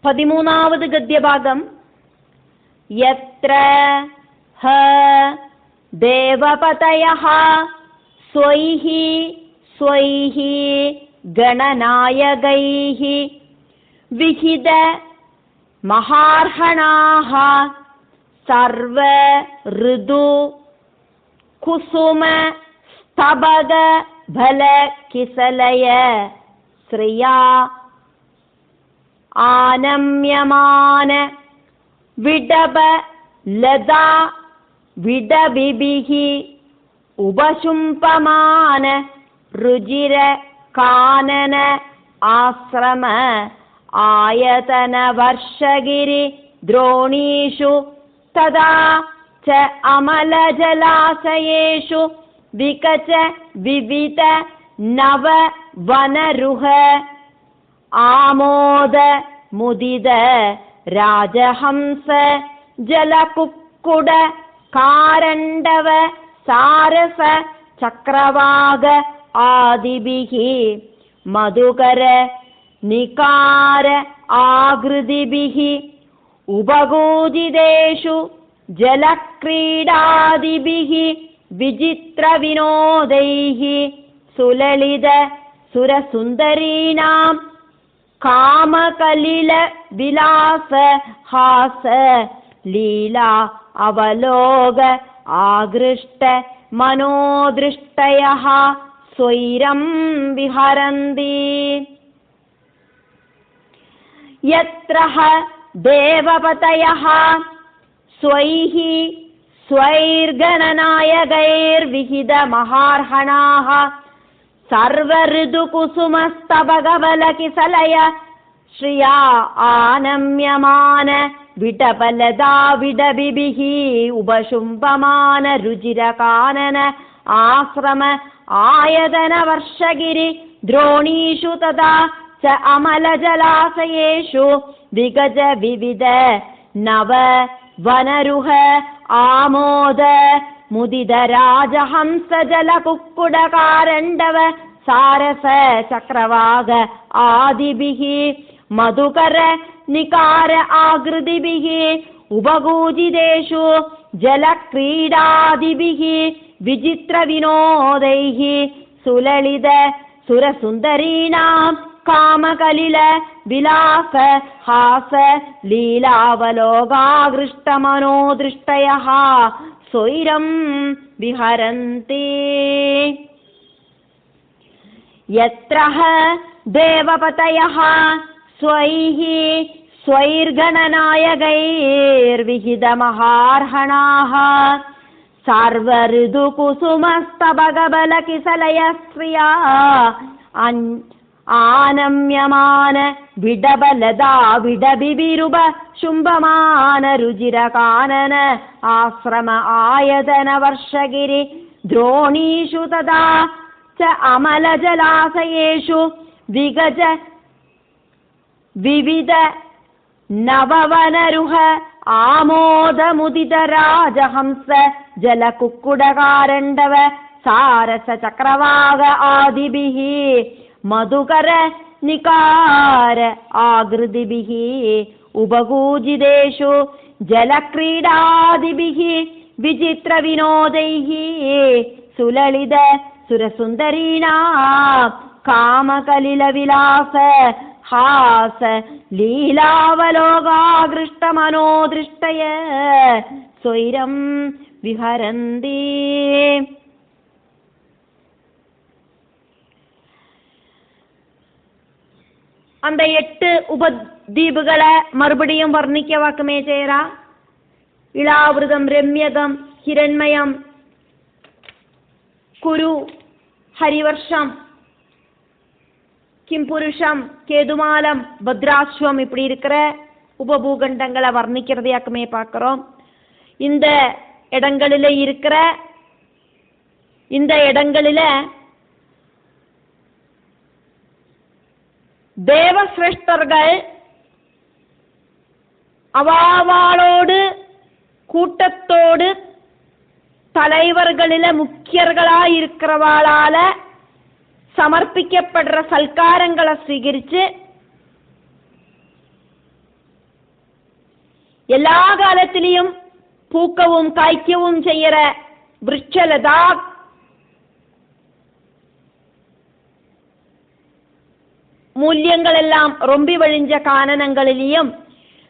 13ാമത് ഗദ്യഭാഗം. യത്ര ഹ ദേവപതയഃ സ്വൈഃ സ്വൈഃ ഗണനായകൈഃ വിഹിത മഹാർഹണാഃ സർവ ഋതു കുസുമ സ്തബക ഫല കിസലയ ശ്രിയാ ആനമ്യമാന വിഡബ ലതാ വിഡബിഭിഃ ഉപശുംപമാന രുചിര കാനന ആശ്രമ ആയതന വർഷഗിരി ദ്രോണീഷു തഥാ ച അമലജലാശയേഷു വികച വിവിധ നവ വനരുഹ ആമോദ മുദിത രാജഹംസ ജലകുക്കുട കാരണ്ഡവ സാരസ ചക്രവാക ആദിഭിഃ മധുകര നികാര ആകൃതിഭിഃ ഉപഗൂജിതേഷു ജലക്രീഡാദിഭിഃ വിചിത്ര വിനോദൈഃ സുലളിത സുരസുന്ദരീണാം കാമകലില വിലാസ ഹാസ ലീലാ അവലോക ആകൃഷ്ട മനോദൃഷ്ടയഃ സ്വൈരം വിഹരന്തി. യത്ര ദേവപതയഃ സ്വൈഃ സ്വൈർഗണനായകൈർവിഹിത മഹാർഹണാഃ സർവഋതുകുസുമസ്തബകബലകിസലയ ശ്രിയാ ആനമ്യമാന വിടബലദാ വിടബിഭിഃ ഉപശുംപമാന രുചിരകാനന ആശ്രമ ആയതന വർഷഗിരി ദ്രോണീഷു തഥാ ച അമലജലാശയേഷു വിഗജ വിവിധ നവ വനരുഹ ആമോദ മുദിത രാജഹംസ ജലകുക്കുട കാരണ്ഡവ സാരസ ചക്രവാക ആദിഭിഃ മധുകര നികാര ആകൃതിഭിഃ ഉപഗൂജിതേഷു ജലക്രീഡാദിഭിഃ വിചിത്ര വിനോദൈഃ സുലളിത സുരസുന്ദരീണാം കാമകലില വിലാസ ഹാസ ലീലാവലോകാകൃഷ്ടമനോദൃഷ്ടയഃ സ്വൈരം വിഹരന്തി. യത്ര ദേവപതയഃ സ്വൈഃ സ്വൈർഗണനായകൈർവിഹിത മഹാർഹണാഃ സർവഋതുകുസുമസ്തബകബലകിസലയ ശ്രിയാ ആനമ്യമാന വിഡബലദാ വിഡബിഭിരുപ ശുംഭമാന രുചിരകാനന ആശ്രമ ആയതന വർഷഗിരി ദ്രോണീഷു തഥാ ച അമലജലാശയേഷു വിഗജ വിവിധ നവവനരുഹ ആമോദമുദിത രാജഹംസ ജലകുക്കുടകാരണ്ഡവ സാരസ ചക്രവാക ആദിഭിഃ മധുകര നികാര ആകൃതിഭിഃ ഉപഗൂജിതേഷു ജലക്രീഡാദിഭിഃ വിചിത്ര വിനോദൈഃ സുലളിത സുരസുന്ദരീണാം കാമകലില വിലാസ ഹാസ ലീലാവലോകാകൃഷ്ടമനോദൃഷ്ടയ സ്വൈരം വിഹരന്തി. அந்த 8 ഉപദ്വീപുകളെ മറുപടിയും വർണ്ണിക്ക വാക്കുമേ ചേരാ. ഇളാവൃതം രമ്യകം ഹിരൺമയം കുരു ഹരിവർഷം கிம்புருஷம் கேதுமாலம் பத்ராஸ்வம் இப்படி இருக்கிற உபபூகண்டங்களை வர்ணிக்கிறதையாக்குமே பார்க்கிறோம். இந்த இடங்களில தேவசிரேஷ்டர்கள் அவாவாளோடு கூட்டத்தோடு தலைவர்களில முக்கியர்களா இருக்கிறவாளால சமர்ப்பிக்கப்படுற சல்காரங்களை ஸ்வீகரிச்சு எல்லா காலத்திலையும் பூக்கவும் காய்க்கவும் செய்யற விருட்சலதா மூல்யங்கள் எல்லாம் ரொம்பி வழிஞ்ச கானனங்களிலையும்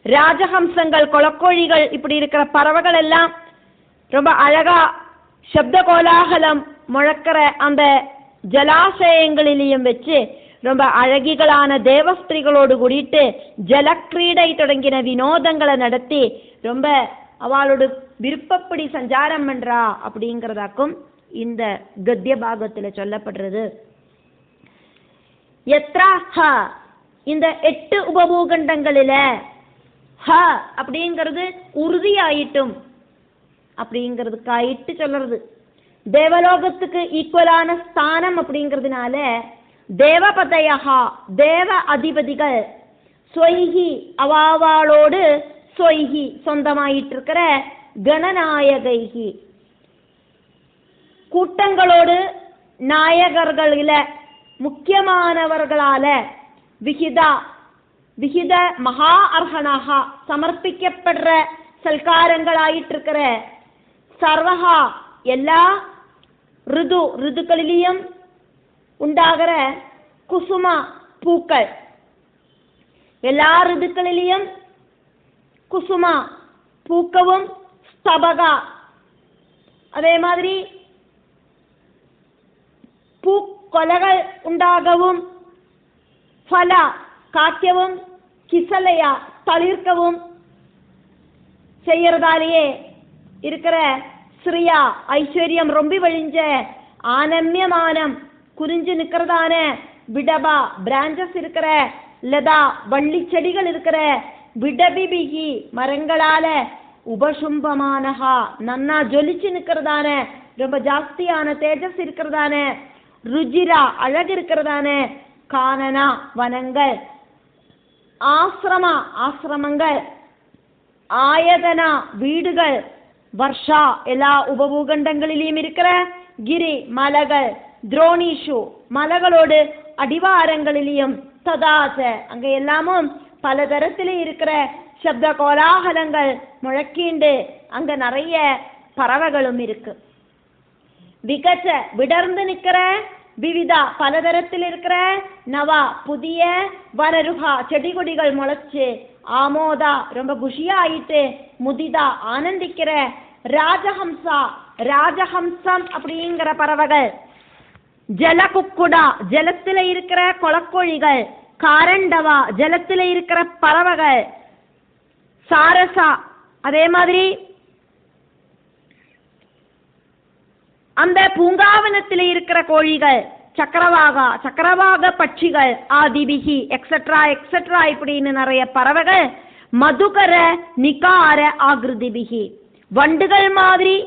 ராஜஹம்சங்கள், கொளக்கோழிகள், இப்படி இருக்கிற பறவைகள் எல்லாம் ரொம்ப அழகா சப்த கோலாகலம் முழக்கிற அந்த ஜலாசயங்களிலையும் வச்சு ரொம்ப அழகிகளான தேவஸ்திரிகளோடு கூடிட்டு ஜலக்கிரீடை தொடங்கின வினோதங்களை நடத்தி ரொம்ப அவளோட விருப்பப்படி சஞ்சாரம் பண்றா அப்படிங்கிறதாக்கும் இந்த கத்திய பாகத்துல சொல்லப்படுறது. எத்ரா ஹ, இந்த 8 உபபூகண்டங்களில ஹ அப்படிங்கிறது உறுதியாயிட்டும் அப்படிங்கிறதுக்காயிட்டு சொல்றது. தேவலோகத்துக்கு ஈக்குவலான ஸ்தானம் அப்படிங்கிறதுனால தேவபதயா, தேவ அதிபதிகள், ஸ்வைஹி அவாவாளோடு ஸ்வைஹி சொந்தமாயிட்டு இருக்கிற கணநாயகைஹி கூட்டங்களோடு நாயகர்களில முக்கியமானவர்களால விகிதா விகித மகா அர்ஹனாக சமர்ப்பிக்கப்படுற சல்காரங்களாயிட்டு இருக்கிற சர்வஹா எல்லா ரிதுக்களிலையும் உண்டாகிற குசும பூக்கள், எல்லா ரிதுக்களிலையும் குசும பூக்கவும் ஸ்தபகா அதே மாதிரி பூக்கொலைகள் உண்டாகவும் ஃபல காய்க்கவும் கிசலையா தளிர்க்கவும் செய்யறதாலேயே இருக்கிற ஸ்ரீயா ஐஸ்வர்யம் ரொம்ப வழிஞ்ச ஆனமியமானம் குறிஞ்சு நிற்கிறதான விடபா பிராஞ்சஸ் இருக்கிற லதா வள்ளி செடிகள் இருக்கிற விடபிபிகி மரங்களால உபசும்பமானஹா நன்னா ஜொலிச்சு நிற்கிறதான ரொம்ப ஜாஸ்தியான தேஜஸ் இருக்கிறதான ருஜிரா அழகு இருக்கிறதான கானனா வனங்கள், ஆசிரமங்கள், ஆயதனா வீடுகள், வர்ஷா எல்லா உபபூகண்டங்களிலும் இருக்கிற கிரி மலைகள், துரோணிஷு மலைகளோடு அடிவாரங்களிலும் ததாச அங்க எல்லாமும் பல தரத்திலே இருக்கிற சப்த கோலாகலங்கள் முழக்கீண்டு அங்க நிறைய பறவைகளும் இருக்கு. விகச்ச விடர்ந்து நிற்கிற விவிதா பலதரத்தில் இருக்கிற நவா புதிய வரருகா செடி கொடிகள் முளைச்சு ஆமோதா ரொம்ப குஷியா ஆயிட்டு முதிதா ஆனந்திக்கிற ராஜஹம்சா ராஜஹம்சம் அப்படிங்கிற பறவைகள், ஜலகுக்குடா ஜலத்துல இருக்கிற கொளக்கோழிகள், காரண்டவா ஜலத்துல இருக்கிற பறவைகள், சாரசா அதே மாதிரி அந்த பூங்காவனத்தில் இருக்கிற கோழிகள், சக்கரவாக பட்சிகள், ஆதிபிகி எக்ஸெட்ரா எக்ஸெட்ரா இப்படின்னு நிறைய பறவைகள், மதுகர நிகார ஆகிருதிபிகி வண்டுகள் மாதிரி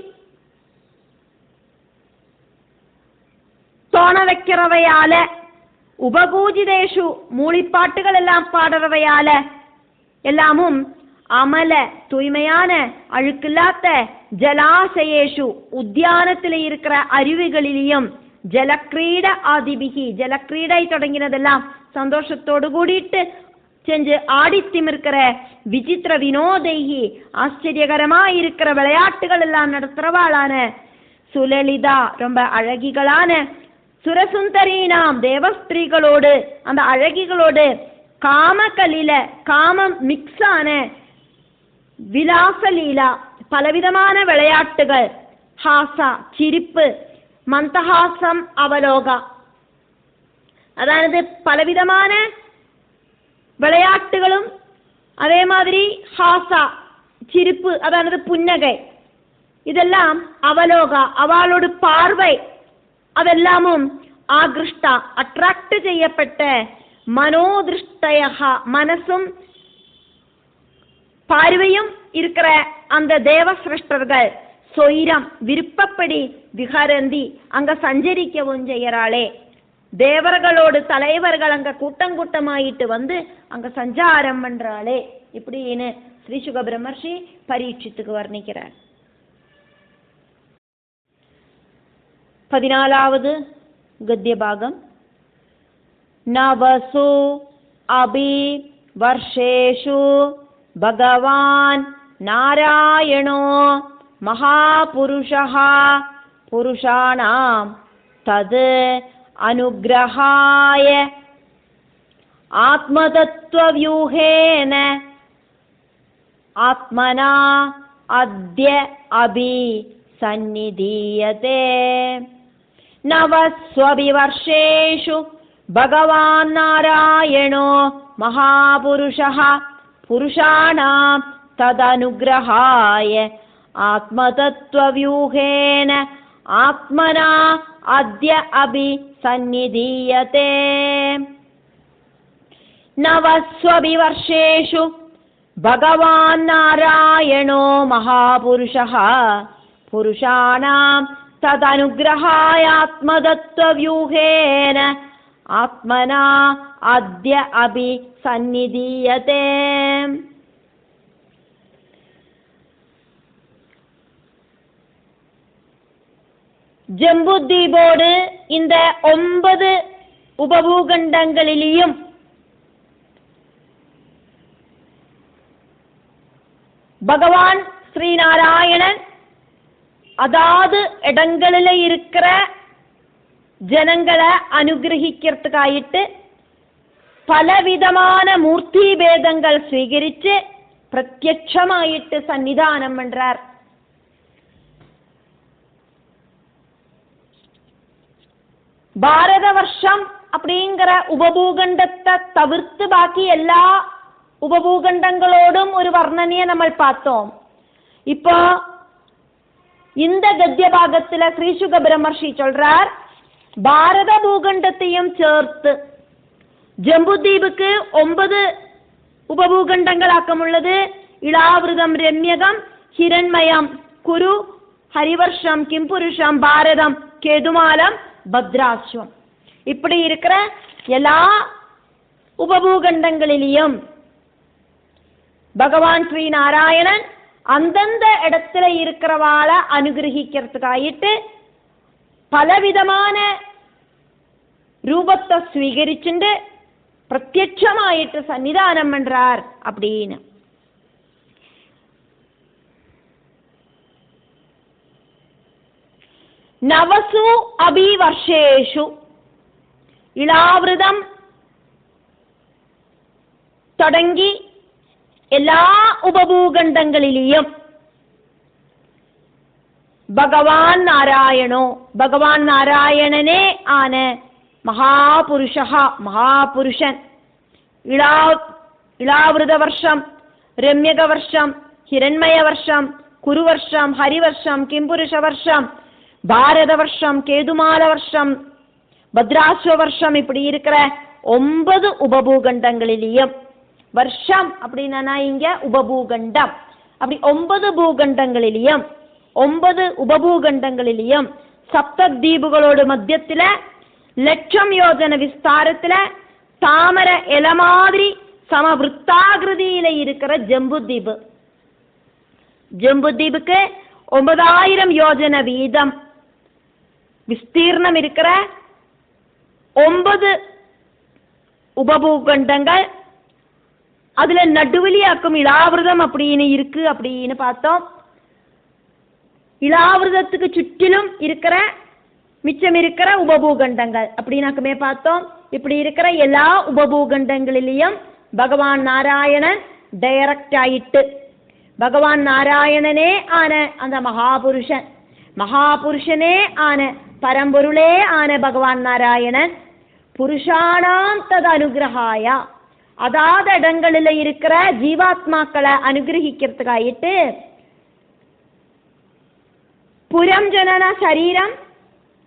தோண வைக்கிறவையால, உபபூஜிதேஷு மூளிப்பாட்டுகள் எல்லாம் பாடுறவையால எல்லாமும் அமல தூய்மையான அழுக்கில்லாத ஜலாசயேஷு உத்தியானத்தில் இருக்கிற அருவிகளிலையும் ஜலக்கிரீட ஆதிபிகி ஜலக்கிரீடை தொடங்கினதெல்லாம் சந்தோஷத்தோடு கூடிட்டு செஞ்சு ஆடித்திமிருக்கிற விசித்திர வினோதைகி ஆச்சரியகரமாயிருக்கிற விளையாட்டுகள் எல்லாம் நடத்துறவாளான சுலலிதா ரொம்ப அழகிகளான சுரசுந்தரீனாம் தேவஸ்திரீகளோடு அந்த அழகிகளோடு காமகலில காமம் மிக்ஸான விலாசலீலா பலவிதமான விளையாட்டுகள், ஹாசா சிரிப்பு, மந்தஹாசம் அவலோகா அதாவது பலவிதமான விளையாட்டுகளும் அதே மாதிரி ஹாசா சிரிப்பு அதாவது புன்னகை இதெல்லாம் அவலோகா அவளோட பார்வை அதெல்லாமும் ஆகிருஷ்டா அட்ராக்ட் செய்யப்பட்ட மனோதிருஷ்டயா மனசும் பார்வையும் இருக்கிற அந்த தேவ சிரஷ்டர்கள் சொயிரம் விருப்பப்படி விஹரந்தி அங்க சஞ்சரிக்கவும் செய்யறாளே. தேவர்களோடு தலைவர்கள் அங்க கூட்டமாயிட்டு வந்து அங்க சஞ்சாரம் பண்றாளே இப்படின்னு ஸ்ரீ சுக பிரம்மர்ஷி பரீட்சித்துக்கு வர்ணிக்கிறார். 14வது கத்திய பாகம். நவசு அபி வர்ஷேஷு பகவான் நாராயணோ மகாபுருஷः புருஷாணாம் தத் அனுக்ரஹாய ஆத்மதத்துவவ்யூஹேன ஆத்மனா அத்ய அபி சந்நிதீயதே நவஸ்வபி வர்ஷேஷு பகவான் நாராயணோ மகாபுருஷः புருஷாணாம் ததனுக்ரஹாய ஆத்மதத்துவவ்யூஹேன ஆத்மனா அத்ய அபி சந்நிதீயதே நவஸ்வபி வர்ஷேஷு பகவான் நாராயணோ மகாபுருஷः புருஷாணாம் ததனுக்ரஹாய ஆத்மதத்துவவ்யூஹேன ஆத்மனா அத்ய அபி சந்நிதீயதே. ஜம்புத்வீபோடு இந்த 9 உபபூகண்டங்களிலேயும் பகவான் ஸ்ரீநாராயணன் அதாவது இடங்களில் இருக்கிற ஜனங்களை அனுகிரகிக்கிறதுக்காயிட்டு பலவிதமான மூர்த்தி பேதங்கள் ஸ்வீகரிச்சு பிரத்யட்சமாயிட்டு சன்னிதானம் பண்றார். பாரத வருஷம் அப்படிங்கிற உபபூகண்டத்தை தவிர்த்து பாக்கி எல்லா உபபூகண்டங்களோடும் ஒரு வர்ணனையை நம்ம பார்த்தோம். இப்போ இந்த கத்திய பாகத்துல ஸ்ரீசுக பிரம்மர்ஷி சொல்றார், பாரத பூகண்டத்தையும் சேர்த்து ஜம்புத்வீபுக்கு 9 உபபூகண்டங்களாக்கம் உள்ளது. இளாவிரதம், ரம்யகம், ஹிரண்மயம், குரு, ஹரிவர்ஷம், கிம்புருஷம், பாரதம், கேதுமாலம், பத்ராஸ்வம். இப்படி இருக்கிற எல்லா உபபூகண்டங்களிலையும் பகவான் ஸ்ரீ நாராயணன் அந்தந்த இடத்துல இருக்கிறவாளை அனுகிரகிக்கிறதுக்காயிட்டு பலவிதமான ரூபத்தை ஸ்வீகரிச்சுண்டு பிரத்யட்சமாயிட்டு சன்னிதானம் பண்றார் அப்படின்னு. நவசு அபிவர்ஷேஷு இளாவிரதம் தொடங்கி எல்லா உபபூகண்டங்களிலேயும் பகவான் நாராயணோ பகவான் நாராயணனே ஆன மகாபுருஷா மகாபுருஷன் இளாவிரத வருஷம், ரம்யக வருஷம், ஹிரண்மய வருஷம், குருவர்ஷம், ஹரிவர்ஷம், கிம்புருஷ வருஷம், பாரத வருஷம், கேதுமால வருஷம், பத்ராஸ்வ வருஷம் இப்படி இருக்கிற 9 உபபூகண்டங்களிலேயும் வருஷம் அப்படின்னா இங்க உபபூகண்டம் அப்படி 9 பூகண்டங்களிலேயும் 9 உபபூகண்டங்களிலேயும் சப்தத்வீபுகளோடு மத்தியத்துல லட்சம் யோஜன விஸ்தாரத்துல தாமர இல மாதிரி சமவிருத்தாகிருதியில இருக்கிற ஜம்புத்வீபு. ஜம்புத்வீபுக்கு 9000 யோஜன வீதம் விஸ்தீர்ணம் இருக்கிற 9 உபபூகண்டங்கள். அதுல நடுவலியாக்கும் இளாவிரதம் அப்படின்னு இருக்கு அப்படின்னு பார்த்தோம். இளாவிரதத்துக்கு சுற்றிலும் இருக்கிற மிச்சம் இருக்கிற உபபூகண்டங்கள் அப்படின்னாக்குமே பார்த்தோம். இப்படி இருக்கிற எல்லா உபபூகண்டங்களிலையும் பகவான் நாராயணன் டைரக்ட் ஆயிட்டு பகவான் நாராயணனே ஆன அந்த மகாபுருஷன், மகாபுருஷனே ஆன பரம்பொருளே ஆன பகவான் நாராயணன் புருஷானாம் தது அனுகிரகாயா அதாவது இடங்களில் இருக்கிற ஜீவாத்மாக்களை அனுகிரகிக்கிறதுக்காயிட்டு புறம் ஜனன சரீரம்,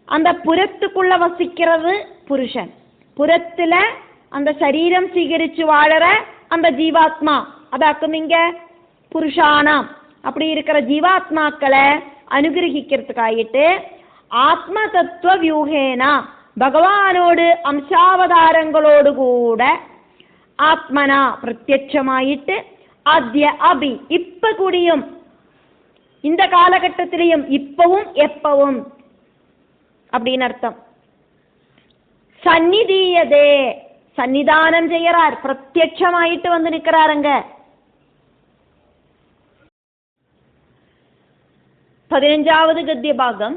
அந்த புறத்துக்குள்ள வசிக்கிறது புருஷன், புறத்துல அந்த சரீரம் சீகரிச்சு வாழற அந்த ஜீவாத்மா அதாக்கும் இங்க புருஷானாம். அப்படி இருக்கிற ஜீவாத்மாக்களை அனுகிரகிக்கிறதுக்காயிட்டு ஆத்ம தத்துவ வியூகேனா பகவானோடு அம்சாவதாரங்களோடு கூட ஆத்மனா பிரத்யட்சமாயிட்டு அத்ய அபி இப்ப கூடியும் இந்த காலகட்டத்திலையும் இப்பவும் எப்பவும் அப்படின்னு அர்த்தம். சந்நிதீயதே சன்னிதானம் செய்யறார், பிரத்யட்சமாயிட்டு வந்து நிக்கிறாருங்க. 15வது ഗദ്യഭാഗം.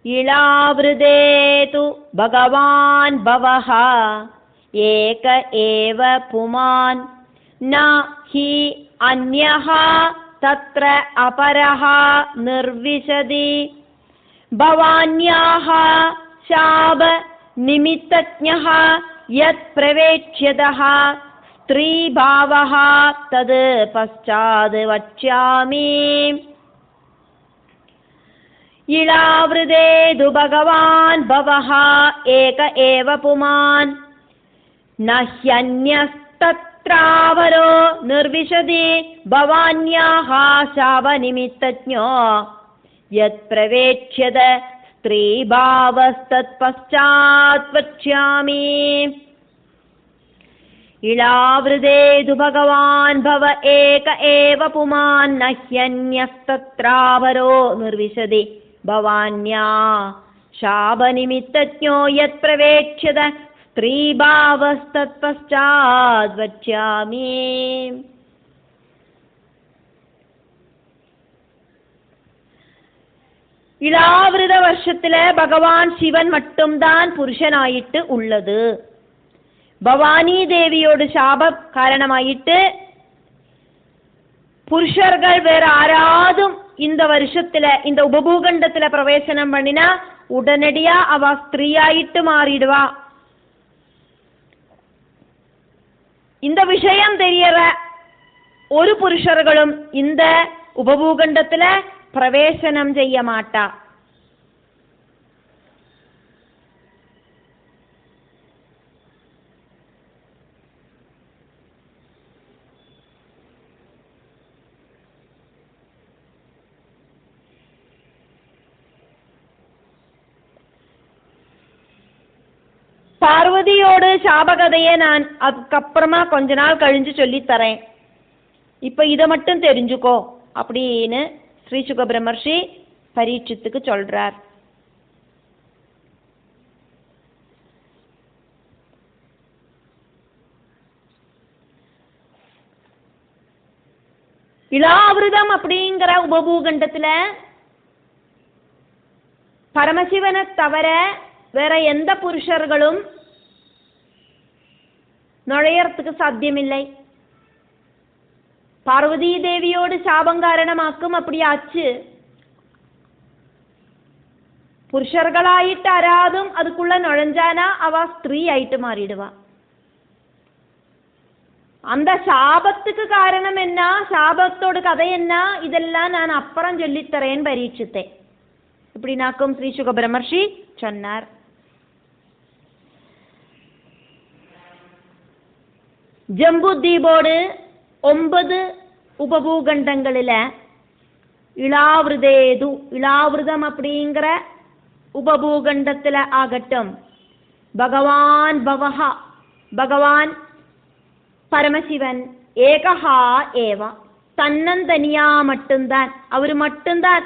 ഇളാവൃതേതു ഭഗവാൻ ഭവഃ ഏക ഏവ പുമാൻ ന ഹി അന്യഃ തത്ര അപരഃ നിർവിശതി ഭവാന്യാഃ ശാപ നിമിത്തജ്ഞഃ യത് പ്രവേക്ഷ്യതഃ സ്ത്രീഭാവഃ തത് പശ്ചാത് വക്ഷ്യാമി. ഇളാവൃതേതു ഭഗവാൻ ഭവഃ ഏക ഏവ പുമാൻ ന ഹ്യന്യസ്തത്രാവരോ നിർവിശതി ഭവാന്യാഃ ശാപനിമിത്തജ്ഞോ യത് പ്രവേക്ഷ്യത സ്ത്രീഭാവസ്തത്പശ്ചാത് വക്ഷ്യാമി. ഇളാവൃതേതു ഭഗവാൻ ഭവ ഏക ഏവ പുമാൻ ന ഹ്യന്യസ്തത്രാവരോ നിർവിശതി ഭവാന്യാ ശാപനിമിത്തജ്ഞോ യത് പ്രവേക്ഷ്യത സ്ത്രീഭാവസ്തത്പശ്ചാത് വക്ഷ്യാമി. ഇളാവൃത വർഷത്തില് ഭഗവാൻ ശിവൻ മട്ടുംതാൻ പുരുഷനായിട്ട് ഉള്ളത്. ഭവാനി ദേവിയോട് ശാപം കാരണമായിട്ട് புருஷர்கள் வேற ஆராதும் இந்த வருஷத்துல இந்த உபபூகண்டத்துல பிரவேசனம் பண்ணினா உடனடியா அவ ஸ்திரீயாயிட்டு மாறிடுவா. இந்த விஷயம் தெரியற ஒரு புருஷர்களும் இந்த உபபூகண்டத்துல பிரவேசனம் செய்ய மாட்டா. பார்வதியோடு சாபகதையை நான் அதுக்கப்புறமா கொஞ்ச நாள் கழிஞ்சு சொல்லித்தரேன். இப்போ இதை மட்டும் தெரிஞ்சுக்கோ அப்படின்னு ஸ்ரீ சுக பிரம்மர்ஷி பரீட்சித்துக்கு சொல்றார். இளாவிரதம் அப்படிங்கிற உபபூகண்டத்துல பரமசிவனை தவிர வேற எந்த புருஷர்களும் நுழையறதுக்கு சாத்தியமில்லை. பார்வதி தேவியோடு சாபம் காரணமாக்கும் அப்படியாச்சு. புருஷர்களாயிட்டு ஆராதும் அதுக்குள்ள நுழைஞ்சானா அவ ஸ்திரீ ஆயிட்டு மாறிடுவா. அந்த சாபத்துக்கு காரணம் என்ன, சாபத்தோட கதை என்ன, இதெல்லாம் நான் அப்புறம் சொல்லித்தரேன் பரீட்சித்தேன் இப்படினாக்கும் ஸ்ரீ சுக பிரம்மர்ஷி சொன்னார். ஜம்புதீபோடு 9 உபபூகண்டங்களில் இளாவிரதேது இளாவிரதம் அப்படிங்கிற உபபூகண்டத்தில் ஆகட்டும், பகவான் பவஹா பகவான் பரமசிவன் ஏகஹா ஏவா தன்னந்தனியா மட்டும்தான், அவர் மட்டும்தான்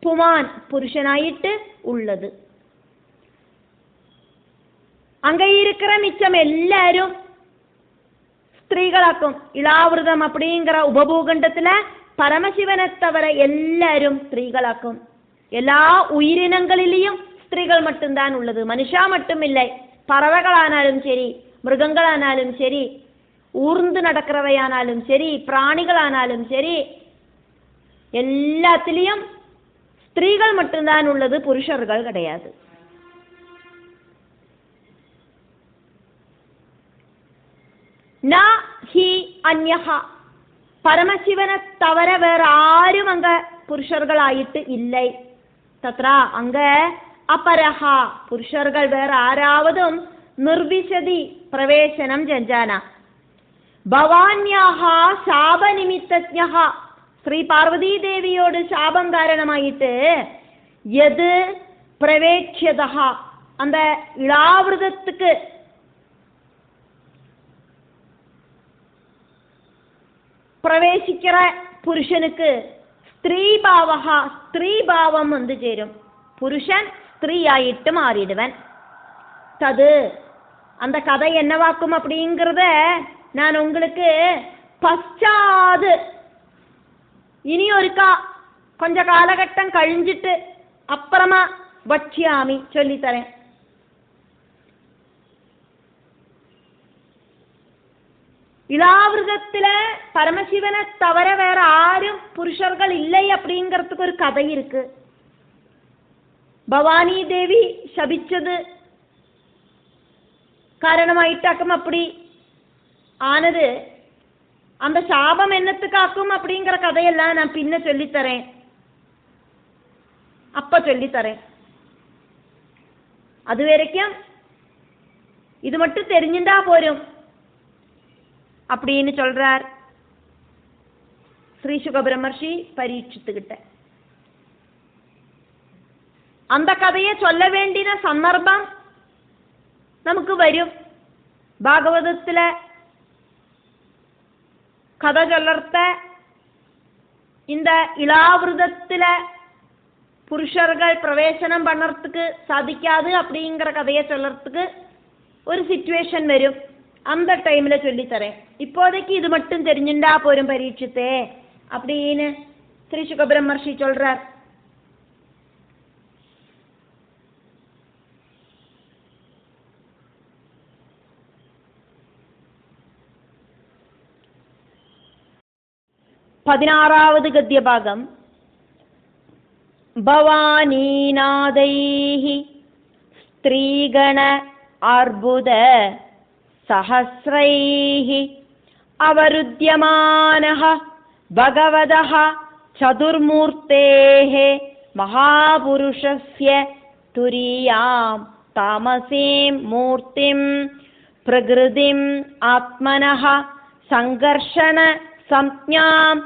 புமான் புருஷனாயிட்டு உள்ளது. அங்க இருக்கிற மிச்சம் எல்லாரும் ஸ்திரீகளாக்கும். இளாவிரதம் அப்படிங்கிற உபபூகண்டத்துல பரமசிவனை தவிர எல்லாரும் ஸ்திரீகளாக்கும். எல்லா உயிரினங்களிலேயும் ஸ்திரீகள் மட்டும்தான் உள்ளது, மனுஷா மட்டும் இல்லை. பறவைகளானாலும் சரி, மிருகங்களானாலும் சரி, ஊர்ந்து நடக்கிறவையானாலும் சரி, பிராணிகளானாலும் சரி, எல்லாத்திலையும் ஸ்திரீகள் மட்டும்தான் உள்ளது, புருஷர்கள் கிடையாது. ந ஹி அன்யஹா பரமசிவனை தவிர வேற ஆரும் அங்க புருஷர்களாயிட்டு இல்லை. தத்ரா அங்க அபரஹா புருஷர்கள் வேற ஆராவதும் நிர்விசதி பிரவேசனம் செஞ்சானா. பவான்யாஹா சாப நிமித்தஜ்ஞஹா ஸ்ரீ பார்வதி தேவியோடு சாபம் காரணமாயிட்டு எது பிரவேக்ஷதா அந்த இளாவிரதத்துக்கு பிரவேசிக்கிற புருஷனுக்கு ஸ்திரீபாவகா ஸ்திரீபாவம் வந்து சேரும். புருஷன் ஸ்திரீயாயிட்டு மாறிடுவன். தது அந்த கதை என்னவாக்கும் அப்படிங்கிறத நான் உங்களுக்கு பச்சாது இனி ஒருக்கா கொஞ்ச காலகட்டம் கழிஞ்சிட்டு அப்புறமா வட்சியாமி சொல்லித்தரேன். இளாவிரதத்துல பரமசிவனை தவிர வேற ஆரும் புருஷர்கள் இல்லை அப்படிங்கிறதுக்கு ஒரு கதை இருக்கு. பவானி தேவி சபிச்சது காரணமாயிட்டாக்கும் அப்படி ஆனது. அந்த சாபம் என்னத்துக்காக்கும் அப்படிங்கிற கதையெல்லாம் நான் பின்ன சொல்லித்தரேன், அப்ப சொல்லித்தரேன். அது வரைக்கும் இது மட்டும் தெரிஞ்சுட்டா போரும் அப்படின்னு சொல்றார் ஸ்ரீ சுக பிரம்மர்ஷி பரீட்சித்துக்கிட்ட. அந்த கதையை சொல்ல வேண்டிய சந்தர்ப்பம் நமக்கு வரும். பாகவதத்துல கதை சொல்லறத இந்த இளாவிரதத்துல புருஷர்கள் பிரவேசனம் பண்ணறதுக்கு சாதிக்காது அப்படிங்கிற கதையை சொல்லறதுக்கு ஒரு சிச்சுவேஷன் வரும். அந்த டைம்ல சொல்லித்தரேன். இப்போதைக்கு இது மட்டும் தெரிஞ்சுண்டா போரும் பரீட்சித்தே அப்படின்னு ஸ்ரீ சுக பிரம்மர்ஷி சொல்றார். பதினாறாவது கத்திய பாகம். பவானீநாதைஹி ஸ்திரீகண அர்புத சஹஸ்ரைஹி அவருத்யமானஹ பகவதஹ சதுர்மூர்த்தேஹ மகாபுருஷஸ்ய துரியாம் தாமசீம் மூர்த்திம் பிரகிருதிம் ஆத்மனஹ சங்கர்ஷண சம்ஞாம்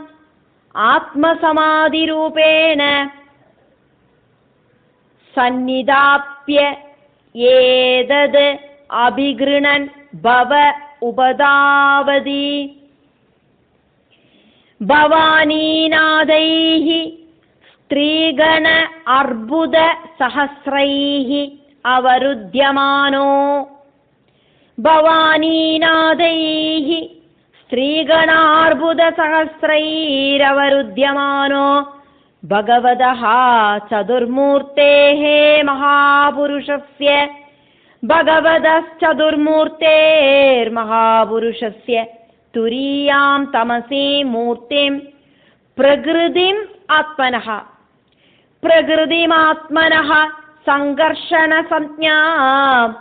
ஆத்மசமாதிரூபேண சந்நிதாப்ய ஏதத் அபிகிருணன் பவ உபதாவதி. பவானீநாதைஹி ஸ்திரீகண அர்புத சஹஸ்ரைஹி அவருத்யமானோ. பவானீநாதைஹி ஸ்திரீகணார்புத சஹஸ்ரைரவருத்யமானோ பகவதஹ சதுர்மூர்த்தேஹ மகாபுருஷஸ்ய பகவதச்சதுர்மூர்த்தேர்மகாபுருஷஸ்ய துரியாம் தமசீம் மூர்த்திம் பிரகிருதிம் ஆத்மனஹ பிரகிருதிமாத்மனஹ சங்கர்ஷண சஞ்ஞாம்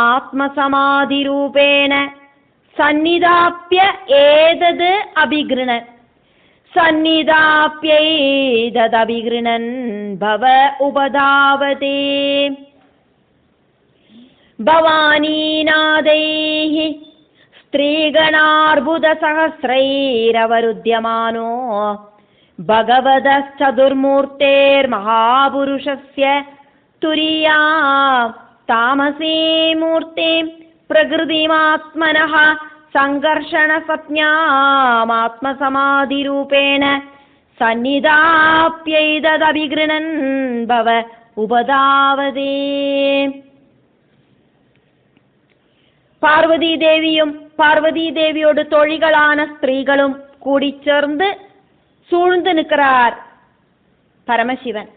ஆத்மசமாதிரூபேண சந்நிதாப்ய ஏதத் அபிகிருணன் சந்நிதாப்யேதத் அபிகிருணன் பவ உபதாவதே. பவானீநாதைஹி ஸ்திரீகணார்புத சஹஸ்ரைரவருத்யமானோ பகவதச்சதுர்மூர்த்தேர் மகாபுருஷஸ்ய துரியாம் தாமசீம் மூர்த்திம் பிரகிருதிமாத்மனஹ சங்கர்ஷண சப்ஞாம் ஆத்மசமாதிரூபேண சந்நிதாப்யைதத் அபிகிருணன் பவ உபதாவதே. பார்வதி தேவியும் பார்வதி தேவியோடு தோழிகளான ஸ்திரீகளும் கூடி சேர்ந்து சூழ்ந்து நிற்கிறார் பரமசிவன்.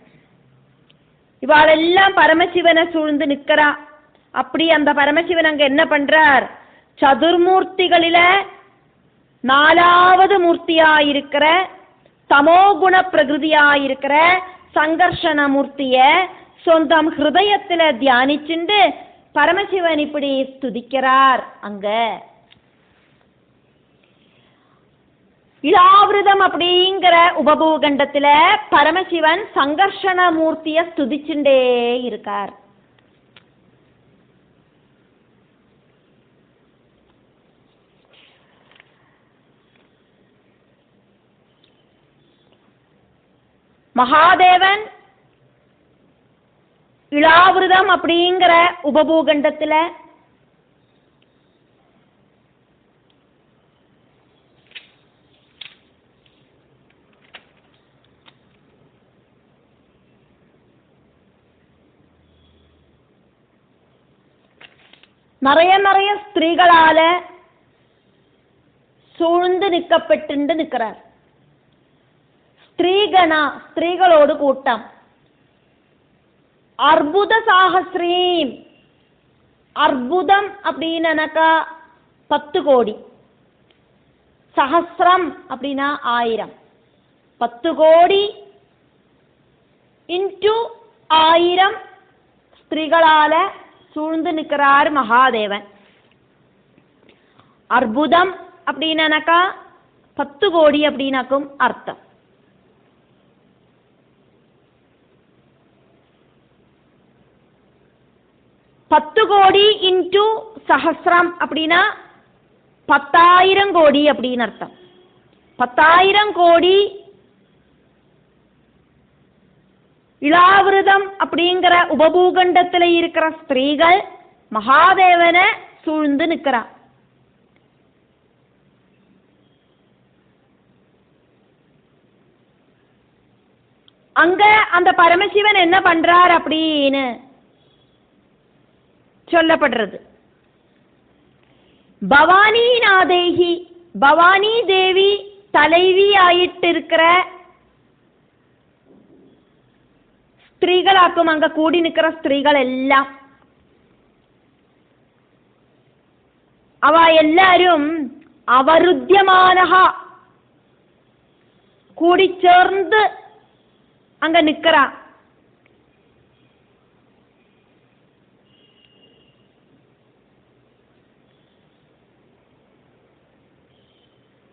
இவாளெல்லாம் பரமசிவனை சூழ்ந்து நிற்கிறா. அப்படி அந்த பரமசிவன் அங்க என்ன பண்றார்? சதுர்மூர்த்திகளில 4வது மூர்த்தியாயிருக்கிற தமோகுண பிரகிருதியாயிருக்கிற சங்கர்ஷண மூர்த்திய சொந்தம் ஹிருதயத்துல தியானிச்சுண்டு பரமசிவன் இப்படி ஸ்துதிக்கிறார். அங்க இளாவிரதம் அப்படிங்கிற உபபூகண்டத்துல பரமசிவன் சங்கர்ஷண மூர்த்திய ஸ்துதிச்சுண்டே இருக்கார். மகாதேவன் இளாவிரதம் அப்படிங்கிற உபபூகண்டத்துல நிறைய ஸ்திரீகளால சூழ்ந்து நிற்கப்பட்டு நிற்கிறார். ஸ்திரீகண ஸ்திரீகளோடு கூட்டம். அர்புத சாகஸ்ரீம் அர்புதம் அப்படின்னாக்கா 10 கோடி, சஹஸ்ரம் அப்படின்னா 1000, 10 கோடி இன்டு 1000 ஸ்திரீகளால சூழ்ந்து நிற்கிறார் மகாதேவன். அர்புதம் அப்படின்னாக்கா 10 கோடி அப்படின்னாக்கும் அர்த்தம். பத்து கோடி இன்டு சஹஸ்ரம் அப்படின்னா 10,000 கோடி அப்படின்னு அர்த்தம். 10,000 கோடி இளாவிரதம் அப்படிங்கிற உபபூகண்டத்தில் இருக்கிற ஸ்திரீகள் மகாதேவனை சூழ்ந்து நிற்கிறா. அங்க அந்த பரமசிவன் என்ன பண்றார் அப்படின்னு சொல்லப்படுறது. பவானி நாதேகி, பவானி தேவி தலைவி ஆயிட்டு இருக்கிற ஸ்திரீகளாக்கும் அங்க கூடி நிற்கிற ஸ்திரீகள் எல்லாம் அவ எல்லாரும் அவருத்தியமானஹா கூடி சேர்ந்து அங்க நிக்கிறா.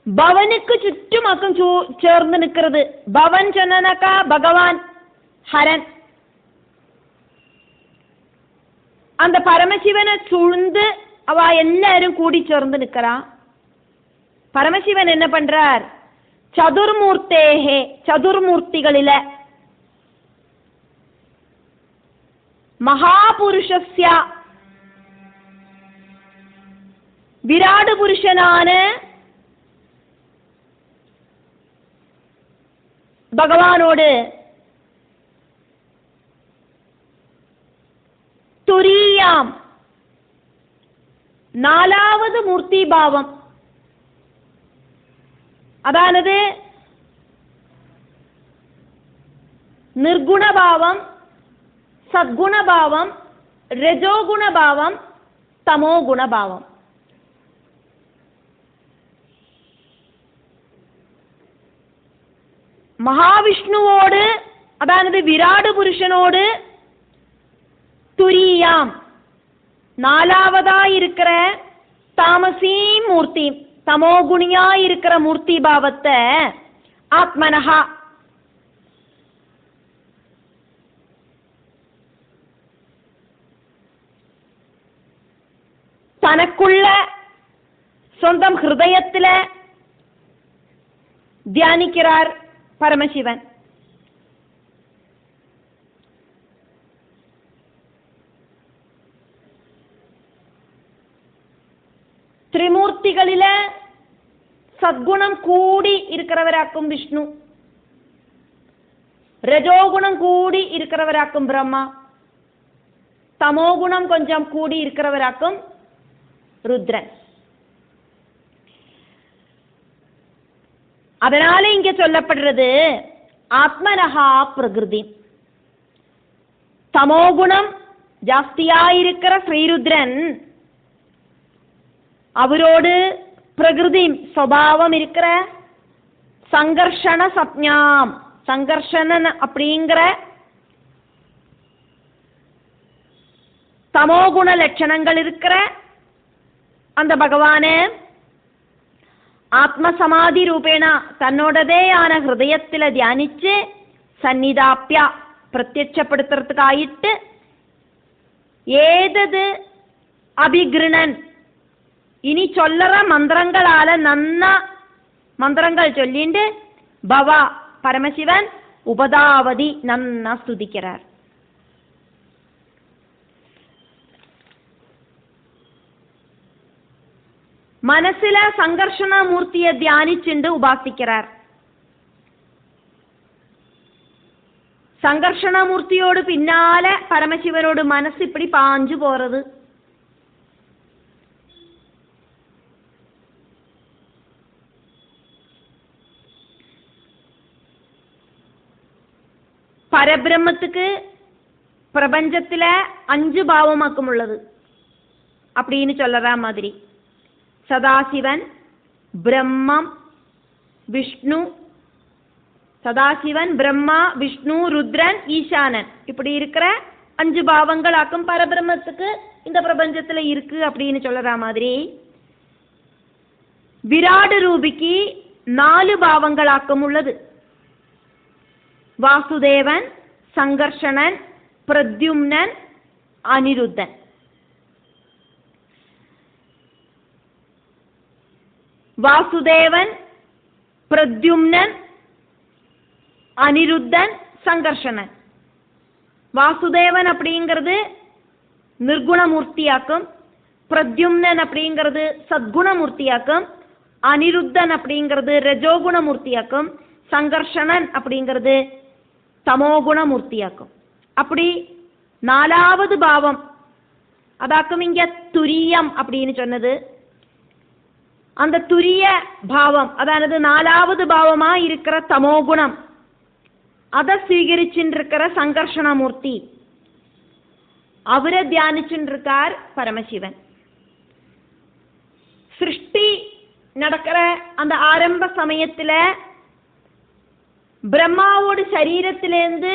பவனுக்கு ചുറ്റുമാക്കും ചേർന്ന് നിൽക്കുന്നത്. ഭവൻ சொன்னாக்கா பகவான் ஹரன். அந்த பரமசிவனை சூழ்ந்து அவ எல்லாரும் கூடி சேர்ந்து நிற்கிறா. பரமசிவன் என்ன பண்றார்? சதுர்மூர்த்தேஹே, சதுர்மூர்த்திகளில மகாபுருஷஸ்ய விராடு புருஷனான பகவானோடு துரியாம் 4வது மூர்த்தி பாவம், அதாவது நிர்குணபாவம், சத்குணபாவம், ரஜோகுணபாவம், தமோகுணபாவம். மகாவிஷ்ணுவோடு அதாவது விராடு புருஷனோடு துரியாம் 4வதா இருக்கிற தாமசீ மூர்த்தி, தமோகுணியா இருக்கிற மூர்த்தி பாவத்தை ஆத்மனஹா தனக்குள்ள சொந்தம் ஹிருதயத்தில் தியானிக்கிறார் பரமசிவன். திரிமூர்த்திகளில சத்குணம் கூடி இருக்கிறவராக்கும் விஷ்ணு, ரஜோகுணம் கூடி இருக்கிறவராக்கும் பிரம்மா, தமோகுணம் கொஞ்சம் கூடி இருக்கிறவராக்கும் ருத்ரன். அதனால இங்க சொல்லப்படுறது ஆத்மனஹா பிரகிருதி. தமோகுணம் ஜாஸ்தியாயிருக்கிற ஸ்ரீருத்ரன் அவரோடு பிரகிருதி சுபாவம் இருக்கிற சங்கர்ஷண சப்ஞாம், சங்கர்ஷணன் அப்படிங்கிற தமோகுண லட்சணங்கள் இருக்கிற அந்த பகவானே ஆத்மசமாதி ரூபேண தன்னோடதேயான ஹிருதயத்தில் தியானிச்சு சந்நிதாப்யா பிரத்யட்சப்படுத்துறதுக்காயிட்டு ஏதது அபிகிருணன் இனி சொல்லற மந்திரங்களால நன்னா மந்திரங்கள் சொல்லிண்டு பவா பரமசிவன் உபதாவதி நன்னா ஸ்துதிக்கிறார். മനസ്സിലെ സംഘർഷണമൂർത്തിയെ ധ്യാനിച്ചുണ്ട് ഉപാസിക്கிறார். സംഘർഷണമൂർത്തിയോട് പിന്നാലെ പരമശിവനോട് മനസ്സ് ഇപ്പടി പാഞ്ചു പോறது. பரபிரம்மத்துக்கு பிரபஞ்சத்தில் 5 பாவமாக்கும் உள்ளது அப்படின்னு சொல்லற மாதிரி. சதாசிவன், பிரம்மம், விஷ்ணு, சதாசிவன், பிரம்மா, விஷ்ணு, ருத்ரன், ஈசானன், இப்படி இருக்கிற 5 பாவங்களாக்கும் பரபிரம்மத்துக்கு இந்த பிரபஞ்சத்தில் இருக்கு அப்படின்னு சொல்லற மாதிரி. விராடு ரூபிக்கு 4 பாவங்களாக்கும் உள்ளது. வாசுதேவன், சங்கர்ஷணன், பிரத்யும்னன், அனிருத்தன். வாசுதேவன், பிரத்யும்னன், அனிருத்தன், சங்கர்ஷணன். வாசுதேவன் அப்படிங்கிறது நிர்குணமூர்த்தியாக்கும், பிரத்யும்னன் அப்படிங்கிறது சத்குணமூர்த்தியாக்கும், அனிருத்தன் அப்படிங்கிறது ரஜோகுணமூர்த்தியாக்கும், சங்கர்ஷணன் அப்படிங்கிறது தமோகுணமூர்த்தியாக்கும். அப்படி 4வது பாவம் அதாக்கும் இங்க துரியம் அப்படின்னு சொன்னது. அந்த துரிய பாவம் அதாவது 4வது பாவமா இருக்கிற தமோகுணம் அதை സ്വീകരിച്ചിருக்கிற சங்கர்ஷணமூர்த்தி அவரை தியானிச்சுருக்கார் பரமசிவன். சிருஷ்டி நடக்கிற அந்த ஆரம்ப சமயத்துல பிரம்மாவோட சரீரத்திலேருந்து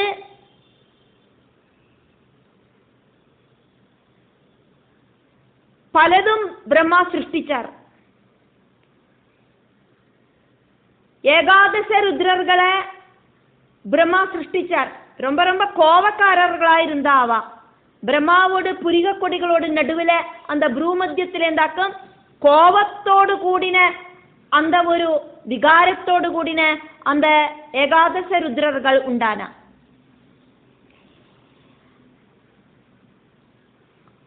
பலதும் பிரம்மா சிருஷ்டிச்சார். ஏகாதச ருத்ரர்களை பிரம்மா சிருஷ்டிச்சார். ரொம்ப ரொம்ப கோபக்காரர்களா இருந்தா அவா. பிரம்மாவோட புரிக கொடிகளோட நடுவில் அந்த ப்ரூமத்தியத்திலேந்தாக்கம் கோபத்தோடு கூடின அந்த ஒரு விகாரத்தோடு கூடின அந்த ஏகாதச ருத்ரர்கள் உண்டான.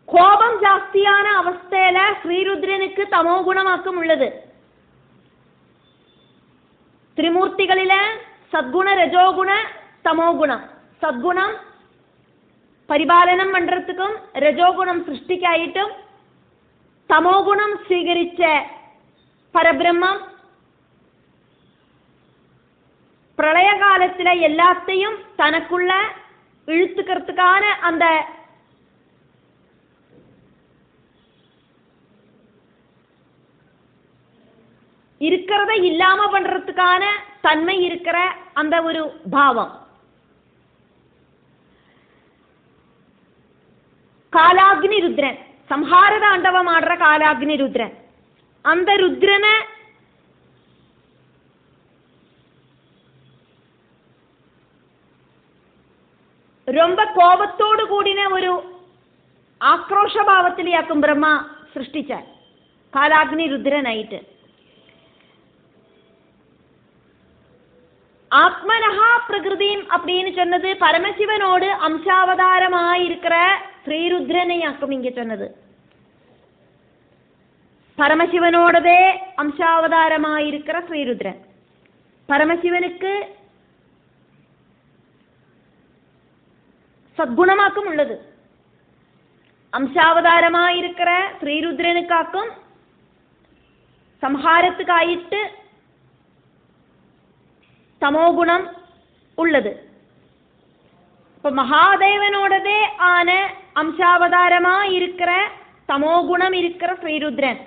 கோபம் ஜாஸ்தியான அவஸ்தையில ஸ்ரீருத்ரனுக்கு தமோ குணமாக்கம் உள்ளது. திரிமூர்த்திகளில சத்குண, ரஜோகுண, தமோகுணம். சத்குணம் പരിപാലനം പண்றதுக்கும், രജോഗുണം സൃഷ്ടിക്കായിട്ടും, തമോഗുണം സ്വീകരിച്ച പരബ്രഹ്മം പ്രളയകാലത്തിലെ എല്ലാത്തെയും തനക്കുള്ള ഇഴുത്തുக்கிறதுக்கான அந்த இருக்கிறத இல்லாம பண்றதுக்கான தன்மை இருக்கிற அந்த ஒரு பாவம். காலாக்னி ருத்ரன், ಸಂಹಾರ ತಾಂಡವ ಮಾಡ್ರ ಕಾಲಾಗ್ನಿ ರುದ್ರನ್. அந்த ருத்ரனை ரொம்ப கோபத்தோடு கூடின ஒரு ஆக்ரோஷபாவத்திலேயாக்கும் பிரம்மா சிருஷ்டிச்சார் காலாக்னி ருத்ரனாயிட்டு. ஆத்மனஹா பிரகிருதிம் அப்படின்னு சொன்னது பரமசிவனோடு அம்சாவதாரமாயிருக்கிற ஸ்ரீருத்ரனையாக்கும் இங்க சொன்னது. பரமசிவனோடவே அம்சாவதாரமாயிருக்கிற ஸ்ரீருத்ரன். பரமசிவனுக்கு சத்குணமாக்கும் உள்ளது. அம்சாவதாரமாயிருக்கிற ஸ்ரீருத்ரனுக்காக்கும் സംഹാരத்துக்காயிட்டு தமோகுணம் உள்ளது. இப்ப மகாதேவனோடதே ஆன அம்சாவதாரமா இருக்கிற தமோகுணம் இருக்கிற ஸ்ரீருத்ரன்.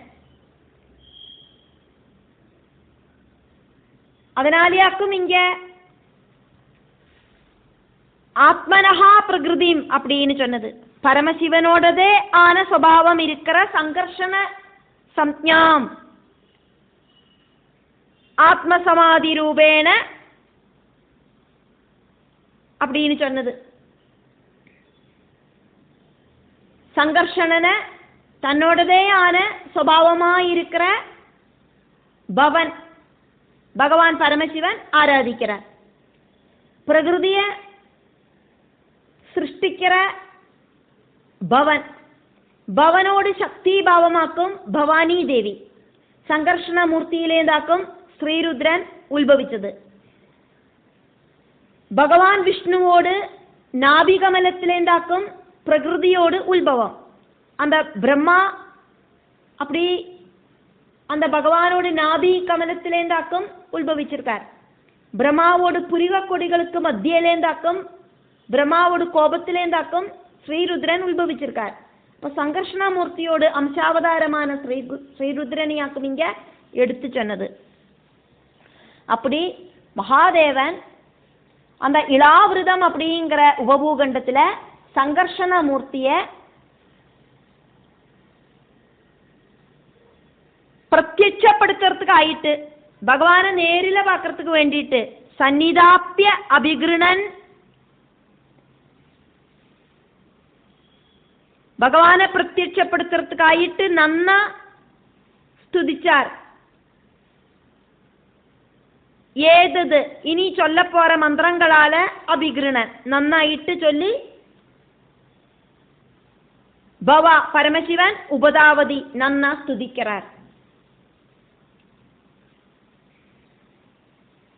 அதனாலேயாக்கும் இங்க ஆத்மனஹா பிரகிருதிம் அப்படின்னு சொன்னது. பரமசிவனோடதே ஆன சுபாவம் இருக்கிற சங்கர்ஷண சம்ஞாம் ஆத்மசமாதி ரூபேன அப்படின்னு சொன்னது. சங்கர்ஷணனை தன்னோடதே ஆன சுபாவமாயிருக்கிற பவன் பகவான் பரமசிவன் ஆராதிக்கிறார். பிரகிருதிய சிருஷ்டிக்கிற பவன், பவனோடு சக்தி பாவமாக்கும் பவானி தேவி. சங்கர்ஷண மூர்த்தியிலேந்தாக்கும் ஸ்ரீருத்ரன் உത്ഭവിച്ചது. பகவான் விஷ்ணுவோடு நாபிகமலத்திலேந்தாக்கும் பிரகிருதியோடு உത്ഭவம். அந்த பிரம்மா அப்படி அந்த பகவானோடு நாபி கமலத்திலேந்தாக்கும் உത്ഭവിச்சிருக்கார். பிரம்மாவோடு புரிக கொடிகளுக்கு மத்தியிலேந்தாக்கும் பிரம்மாவோட கோபத்திலேந்தாக்கும் ஸ்ரீருத்ரன் உத்பவிச்சிருக்கார். இப்போ சங்கர்ஷணாமூர்த்தியோட அம்சாவதாரமான ஸ்ரீருத்ரனையாக்கும் இங்க எடுத்து சொன்னது. அப்படி மகாதேவன் அந்த இளாவிரதம் அப்படிங்கிற உபபூகண்டத்துல சங்கர்ஷணமூர்த்திய பிரத்யட்சப்படுத்துறதுக்கு ஆயிட்டு பகவானை நேரில பார்க்கறதுக்கு வேண்டிட்டு சந்நிதாப்பிய அபிகிருணன் பகவானை பிரத்யட்சப்படுத்துறதுக்கு ஆயிட்டு நன்னா ஸ்துதிச்சார். ஏதது இனி சொல்ல போற மந்திரங்களால அபிகிருணன் நன்னாயிட்டு சொல்லி பவா பரமசிவன் உபதாவதி நன்னா ஸ்துதிக்கிறார்.